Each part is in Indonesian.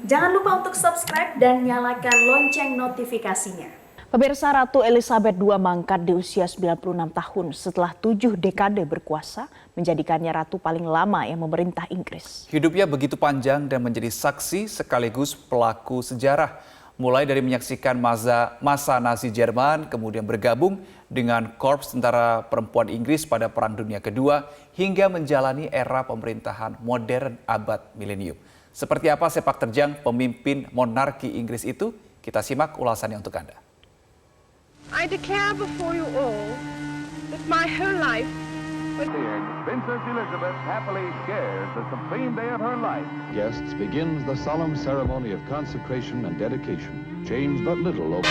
Jangan lupa untuk subscribe dan nyalakan lonceng notifikasinya. Pemirsa, Ratu Elizabeth II mangkat di usia 96 tahun setelah 7 dekade berkuasa, menjadikannya ratu paling lama yang memerintah Inggris. Hidupnya begitu panjang dan menjadi saksi sekaligus pelaku sejarah. Mulai dari menyaksikan masa Nazi Jerman, kemudian bergabung dengan Korps Tentara Perempuan Inggris pada Perang Dunia Kedua, hingga menjalani era pemerintahan modern abad milenium. Seperti apa sepak terjang pemimpin monarki Inggris itu? Kita simak ulasannya untuk Anda. I declare before you all that my whole life Princess Elizabeth happily shares the supreme day of her life. Guests begins the solemn ceremony of consecration and dedication. Changed but little over.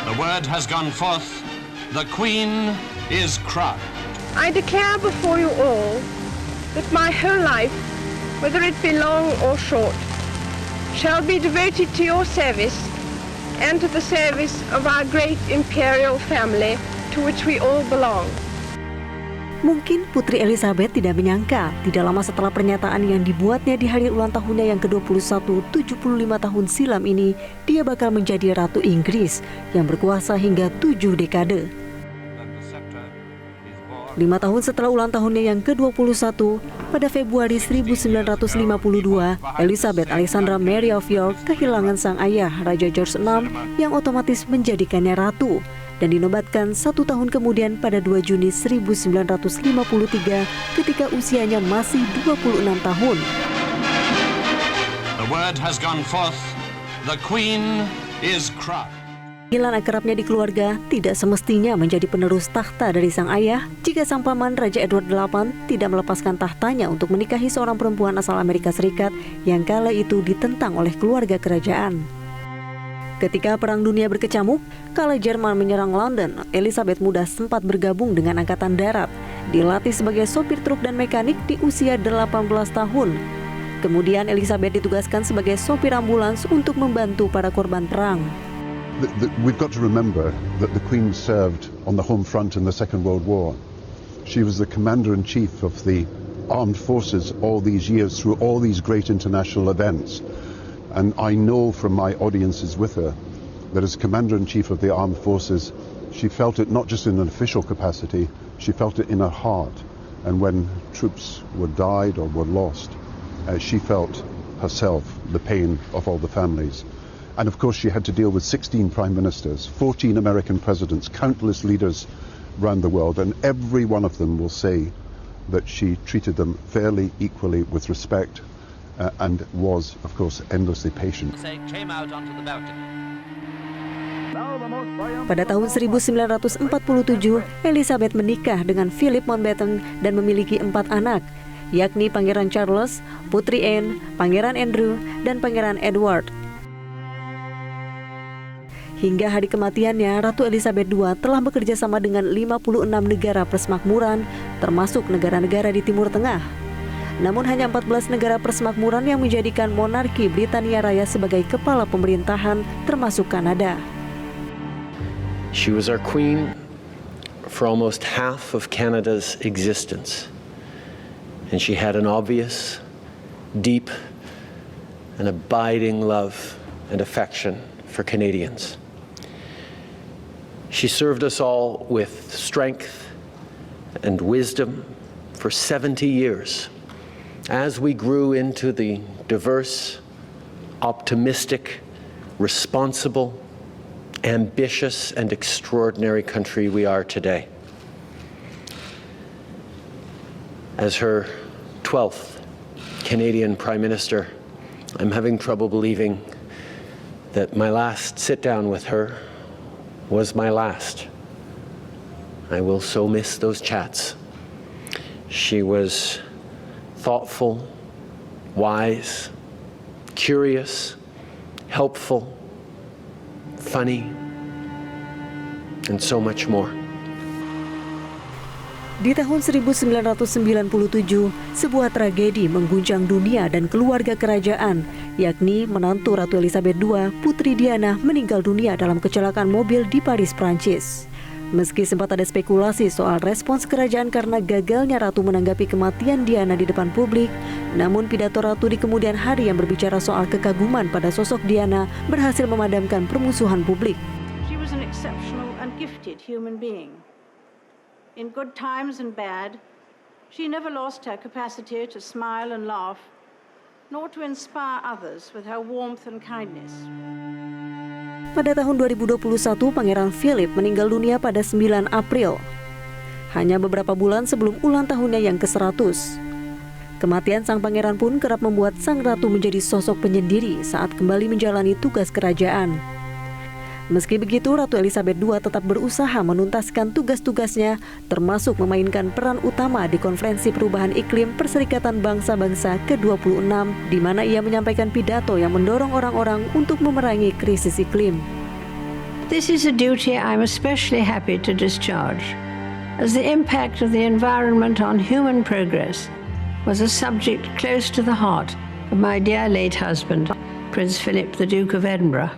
The word has gone forth. The Queen is crowned. I declare before you all that my whole life, whether it be long or short, shall be devoted to your service and to the service of our great imperial family to which we all belong. Mungkin Putri Elizabeth tidak menyangka, tidak lama setelah pernyataan yang dibuatnya di hari ulang tahunnya yang ke-21, 75 tahun silam ini, dia bakal menjadi Ratu Inggris yang berkuasa hingga 7 dekade. 5 tahun setelah ulang tahunnya yang ke-21, pada Februari 1952, Elizabeth Alexandra Mary of York kehilangan sang ayah, Raja George VI, yang otomatis menjadikannya ratu, dan dinobatkan 1 tahun kemudian pada 2 Juni 1953 ketika usianya masih 26 tahun. The word has gone forth. The Queen is crowned. Panggilan akrabnya di keluarga tidak semestinya menjadi penerus tahta dari sang ayah jika sang paman Raja Edward VIII tidak melepaskan tahtanya untuk menikahi seorang perempuan asal Amerika Serikat yang kala itu ditentang oleh keluarga kerajaan. Ketika Perang Dunia berkecamuk, kala Jerman menyerang London, Elizabeth muda sempat bergabung dengan Angkatan Darat, dilatih sebagai sopir truk dan mekanik di usia 18 tahun. Kemudian Elizabeth ditugaskan sebagai sopir ambulans untuk membantu para korban perang. We've got to remember that the Queen served on the home front in the Second World War. She was the commander-in-chief of the armed forces all these years through all these great international events. And I know from my audiences with her that as commander-in-chief of the armed forces, she felt it not just in an official capacity, she felt it in her heart. And when troops were died or were lost, she felt herself the pain of all the families. And of course she had to deal with 16 prime ministers, 14 American presidents, countless leaders around the world, and every one of them will say that she treated them fairly, equally, with respect, and was, of course, endlessly patient. Pada tahun 1947, Elizabeth menikah dengan Philip Mountbatten dan memiliki 4 anak, yakni Pangeran Charles, Putri Anne, Pangeran Andrew, dan Pangeran Edward. Hingga hari kematiannya, Ratu Elizabeth II telah bekerja sama dengan 56 negara persemakmuran, termasuk negara-negara di Timur Tengah. Namun hanya 14 negara persemakmuran yang menjadikan monarki Britania Raya sebagai kepala pemerintahan, termasuk Kanada. She was our queen for almost half of Canada's existence. And she had an obvious, deep, and abiding love and affection for Canadians. She served us all with strength and wisdom for 70 years as we grew into the diverse, optimistic, responsible, ambitious, and extraordinary country we are today. As her 12th Canadian Prime Minister, I'm having trouble believing that my last sit-down with her was my last. I will so miss those chats. She was thoughtful, wise, curious, helpful, funny, and so much more. Di tahun 1997, sebuah tragedi mengguncang dunia dan keluarga kerajaan, yakni menantu Ratu Elizabeth II, Putri Diana, meninggal dunia dalam kecelakaan mobil di Paris, Prancis. Meski sempat ada spekulasi soal respons kerajaan karena gagalnya Ratu menanggapi kematian Diana di depan publik, namun pidato Ratu di kemudian hari yang berbicara soal kekaguman pada sosok Diana berhasil memadamkan permusuhan publik. She was an exceptional and gifted human being. In good times and bad, she never lost her capacity to smile and laugh, nor to inspire others with her warmth and kindness. Pada tahun 2021, Pangeran Philip meninggal dunia pada 9 April. Hanya beberapa bulan sebelum ulang tahunnya yang ke-100. Kematian sang pangeran pun kerap membuat sang ratu menjadi sosok penyendiri saat kembali menjalani tugas kerajaan. Meski begitu, Ratu Elizabeth II tetap berusaha menuntaskan tugas-tugasnya, termasuk memainkan peran utama di Konferensi Perubahan Iklim Perserikatan Bangsa-Bangsa ke-26, di mana ia menyampaikan pidato yang mendorong orang-orang untuk memerangi krisis iklim. This is a duty I'm especially happy to discharge, as the impact of the environment on human progress was a subject close to the heart of my dear late husband, Prince Philip, the Duke of Edinburgh.